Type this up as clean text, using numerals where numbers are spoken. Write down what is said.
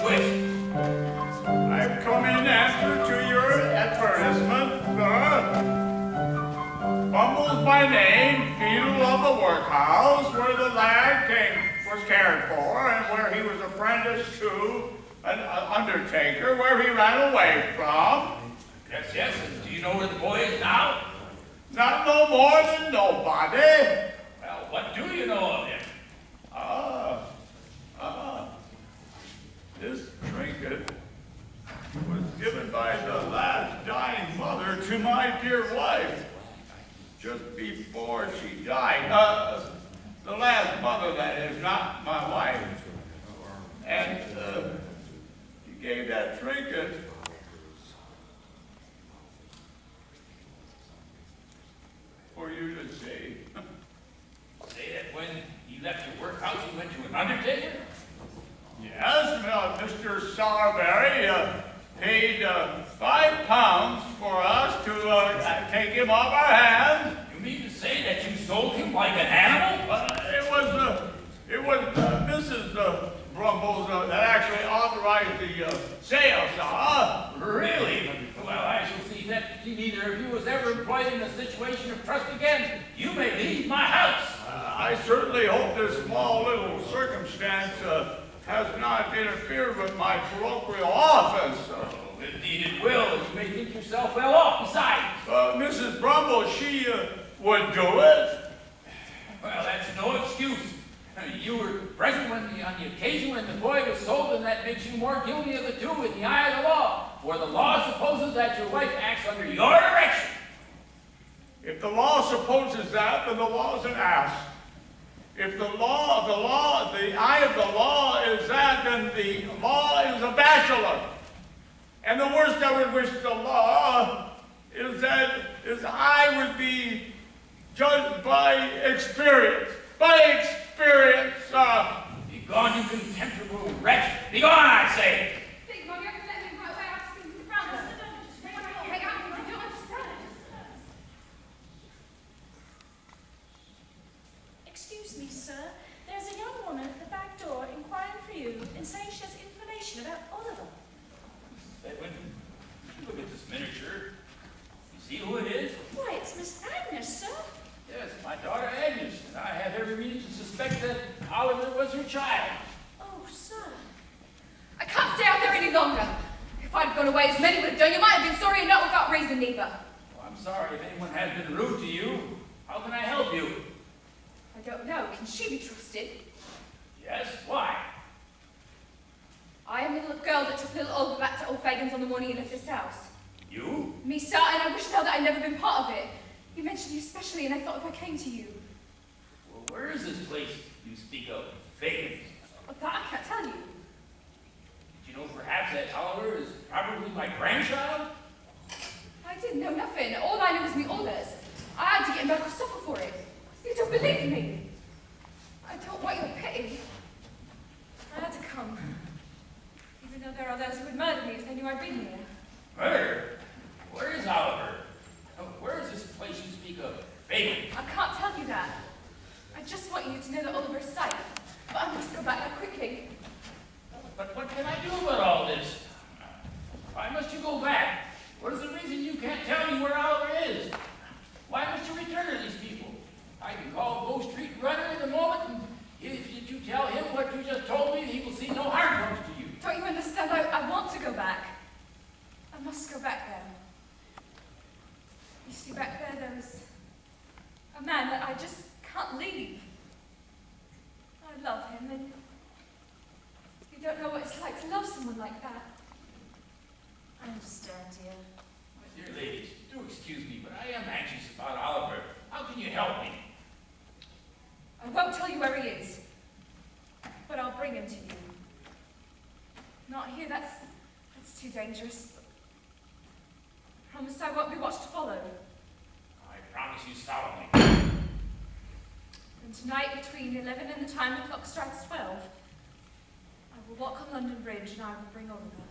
wish? I've come in answer to your advertisement, sir. Bumble's my name, beadle of the workhouse, where the lad was cared for, and where he was apprenticed to an undertaker, where he ran away from. Yes, and do you know where the boy is now? Not no more than nobody. Well, what do you know of him? This trinket was given by the last dying mother to my dear wife, just before she died. The last mother, that is, not my wife. And she gave that trinket for you to see. Say that when you left your workhouse, you went to an undertaker? Yes, Mr. Sowerberry paid £5 for us to take him off our hands. You mean to say that you sold him like an animal? It was Mrs. Brumbles that actually authorized the sale, sir. Really? Well, I shall see that neither of you was ever employed in a situation of trust again. You may leave my house. I certainly hope this small little circumstance has not interfered with my parochial office. Oh, indeed it will, and you may think yourself well off besides. Mrs. Brumble, she would do it. Well, that's no excuse. You were present on the occasion when the boy was sold, and that makes you more guilty of the two in the eye of the law. For the law supposes that your wife acts under your direction. If the law supposes that, then the law is an ass. If the eye of the law is that, then the law is a bachelor. And the worst I would wish the law is that I would be judged by experience. By experience, Begone, you contemptible wretch! Begone, I say! Big Mom, you have to let me right away. I have to sing to the Brownlows. Hang on, I don't understand. Excuse me, sir. There's a young woman at the back door inquiring for you and saying she has information about Oliver. Edwin, look at this miniature. You see who it is? Why, it's Miss Agnes, sir. Yes, my daughter Agnes, and I have every reason to suspect that Oliver was her child. Oh, sir. I can't stay out there any longer. If I'd gone away as many would have done, you might have been sorry and not without reason neither. Well, I'm sorry if anyone has been rude to you. How can I help you? I don't know. Can she be trusted? Yes, why? I am the little girl that took little Oliver back to old Fagan's on the morning he left this house. You? Me, sir, and I wish now that I'd never been part of it. You mentioned you specially, and I thought if I came to you. Well, where is this place you speak of? Fagan's? Well, that I can't tell you. Did you know perhaps that Oliver is probably my grandchild? I didn't know nothing. All I knew was me orders. I had to get him back or suffer for it. You don't believe me. I don't want your pity. I had to come. Even though there are those who would murder me if they knew I'd been here. Murder? Where is Oliver? Where is this place you speak of? Fagan? I can't tell you that. I just want you to know that Oliver's safe. But I must go back now quickly. But what can I do about all this? Why must you go back? What is the reason you can't tell me where Oliver is? Why must you return to these people? I can call Bow Street Runner in a moment, and if you tell him what you just told me, he will see no harm comes to you. Don't you understand? I want to go back. I must go back there. You see, back there was a man that I just can't leave. I love him, and you don't know what it's like to love someone like that. I understand, dear. My dear ladies, do excuse me, but I am anxious about Oliver. How can you help me? I won't tell you where he is, but I'll bring him to you. Not here, that's too dangerous. I promise I won't be watched to follow. I promise you solemnly. And tonight, between 11 and the time the clock strikes 12, I will walk on London Bridge and I will bring Oliver.